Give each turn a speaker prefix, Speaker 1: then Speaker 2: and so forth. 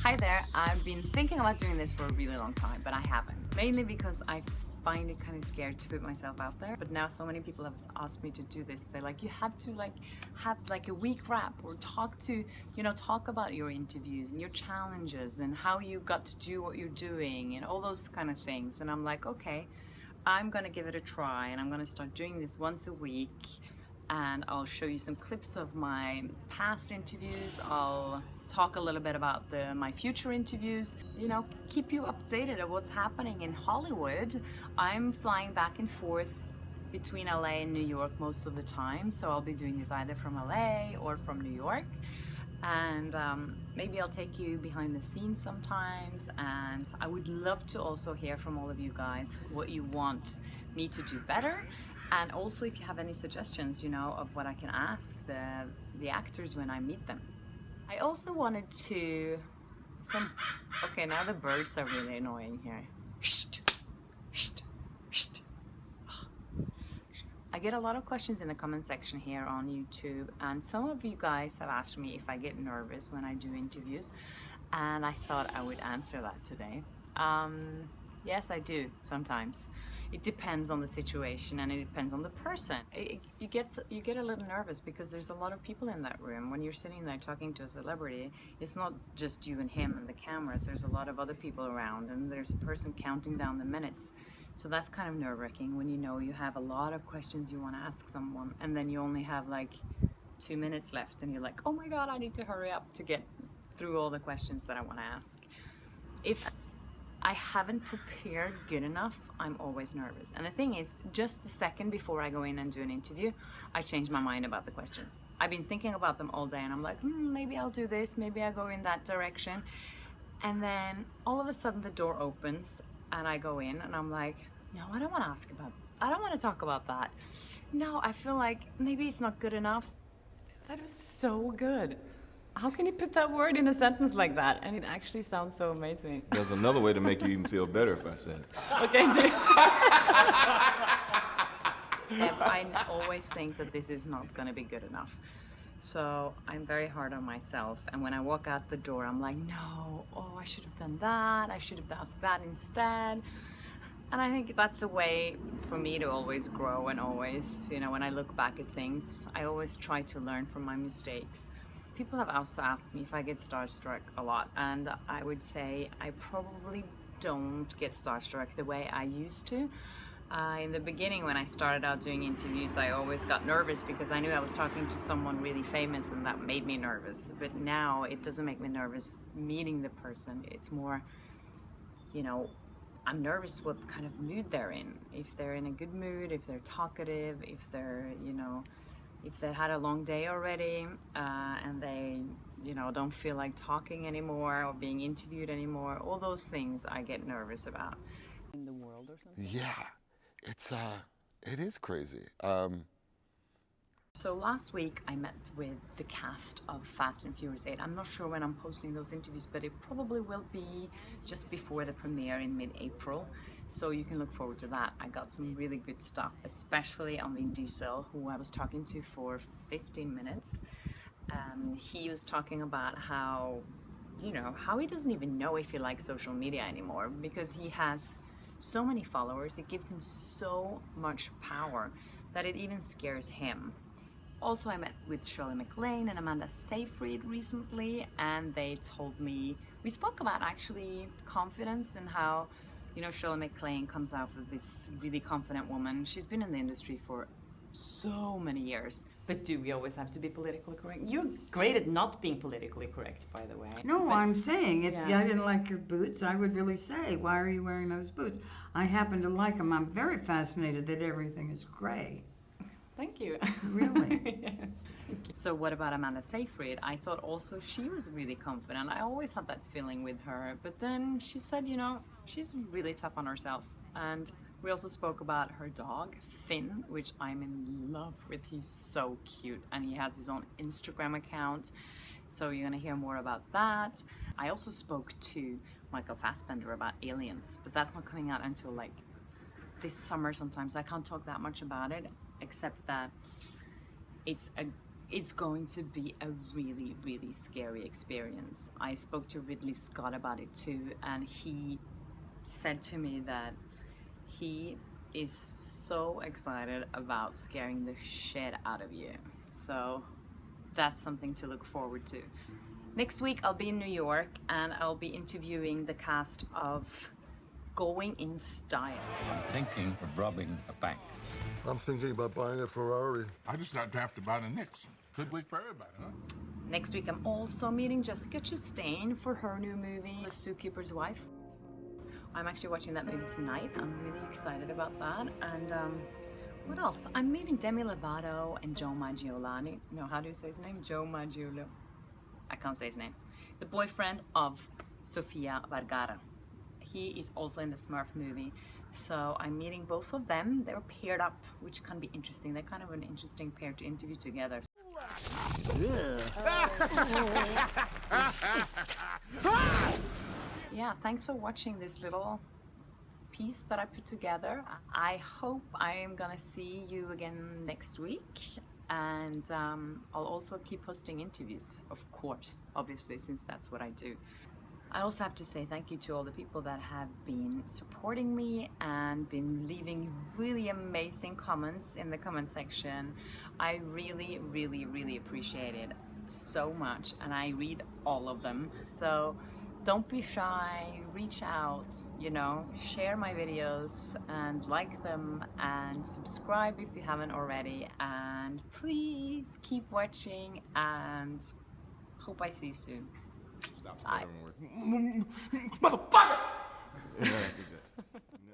Speaker 1: Hi there, I've been thinking about doing this for a really long time, but I haven't. Mainly because I find it kind of scared to put myself out there. But now so many people have asked me to do this. They're like, you have to have a week wrap or talk about your interviews and your challenges and how you got to do what you're doing and all those kind of things. And I'm like, okay, I'm gonna give it a try and I'm gonna start doing this once a week. And I'll show you some clips of my past interviews. I'll talk a little bit about my future interviews, keep you updated of what's happening in Hollywood. I'm flying back and forth between LA and New York most of the time, so I'll be doing this either from LA or from New York. And maybe I'll take you behind the scenes sometimes, and I would love to also hear from all of you guys what you want me to do better. And also if you have any suggestions, of what I can ask the actors when I meet them. I also wanted to, okay, now the birds are really annoying here. I get a lot of questions in the comment section here on YouTube, and some of you guys have asked me if I get nervous when I do interviews, and I thought I would answer that today. Yes, I do sometimes. It depends on the situation and it depends on the person. You get a little nervous because there's a lot of people in that room. When you're sitting there talking to a celebrity, it's not just you and him and the cameras. There's a lot of other people around, and there's a person counting down the minutes. So that's kind of nerve-wracking when you have a lot of questions you want to ask someone, and then you only have 2 minutes left, and you're like, oh my God, I need to hurry up to get through all the questions that I want to ask. If I haven't prepared good enough, I'm always nervous. And the thing is, just a second before I go in and do an interview, I change my mind about the questions. I've been thinking about them all day, and I'm like, maybe I'll do this, maybe I'll go in that direction. And then all of a sudden the door opens and I go in and I'm like, no, I don't want to talk about that. No, I feel like maybe it's not good enough. That was so good. How can you put that word in a sentence like that? And it actually sounds so amazing.
Speaker 2: There's another way to make you even feel better if I said it.
Speaker 1: Okay, I always think that this is not going to be good enough. So I'm very hard on myself. And when I walk out the door, I'm like, no, I should have done that. I should have asked that instead. And I think that's a way for me to always grow and always, when I look back at things, I always try to learn from my mistakes. People have also asked me if I get starstruck a lot, and I would say I probably don't get starstruck the way I used to. In the beginning, when I started out doing interviews, I always got nervous because I knew I was talking to someone really famous, and that made me nervous. But now it doesn't make me nervous meeting the person. It's more, I'm nervous what kind of mood they're in. If they're in a good mood, if they're talkative, if they're, if they had a long day already and they, don't feel like talking anymore or being interviewed anymore, all those things I get nervous about. In the world or something?
Speaker 3: Yeah, it is crazy.
Speaker 1: So last week I met with the cast of Fast and Furious 8. I'm not sure when I'm posting those interviews, but it probably will be just before the premiere in mid-April. So you can look forward to that. I got some really good stuff, especially on Vin Diesel, who I was talking to for 15 minutes. He was talking about how he doesn't even know if he likes social media anymore because he has so many followers. It gives him so much power that it even scares him. Also, I met with Shirley MacLaine and Amanda Seyfried recently, and they told me, we spoke about actually confidence and how Shirley MacLaine comes out with this really confident woman. She's been in the industry for so many years. But do we always have to be politically correct? You're great at not being politically correct, by the way.
Speaker 4: No, I'm saying if I didn't like your boots, I would really say, why are you wearing those boots? I happen to like them. I'm very fascinated that everything is gray.
Speaker 1: Thank you.
Speaker 4: Really?
Speaker 1: Yes. So what about Amanda Seyfried? I thought also she was really confident. I always had that feeling with her. But then she said, she's really tough on herself. And we also spoke about her dog, Finn, which I'm in love with. He's so cute. And he has his own Instagram account. So you're going to hear more about that. I also spoke to Michael Fassbender about Aliens. But that's not coming out until this summer sometimes. I can't talk that much about it, except that it's a it's going to be a really, really scary experience. I spoke to Ridley Scott about it too, and he said to me that he is so excited about scaring the shit out of you. So that's something to look forward to. Next week I'll be in New York and I'll be interviewing the cast of Going in Style.
Speaker 5: I'm thinking of robbing a bank.
Speaker 3: I'm thinking about buying a Ferrari.
Speaker 6: I just got drafted by the Knicks. Good week for everybody, huh?
Speaker 1: Next week I'm also meeting Jessica Chastain for her new movie, The Zookeeper's Wife. I'm actually watching that movie tonight. I'm really excited about that. And what else? I'm meeting Demi Lovato and Joe Maggiolani. No, how do you say his name? Joe Maggiolo. I can't say his name. The boyfriend of Sofia Vergara. He is also in the Smurf movie. So I'm meeting both of them. They're paired up, which can be interesting. They're kind of an interesting pair to interview together. Yeah, thanks for watching this little piece that I put together. I hope I am gonna see you again next week. And I'll also keep posting interviews, of course, obviously, since that's what I do. I also have to say thank you to all the people that have been supporting me and been leaving really amazing comments in the comment section. I really, really, really appreciate it so much, and I read all of them. So don't be shy, reach out, you know, share my videos and like them and subscribe if you haven't already. And please keep watching and hope I see you soon.
Speaker 2: Stop
Speaker 1: Bye.
Speaker 2: stuttering. Motherfucker!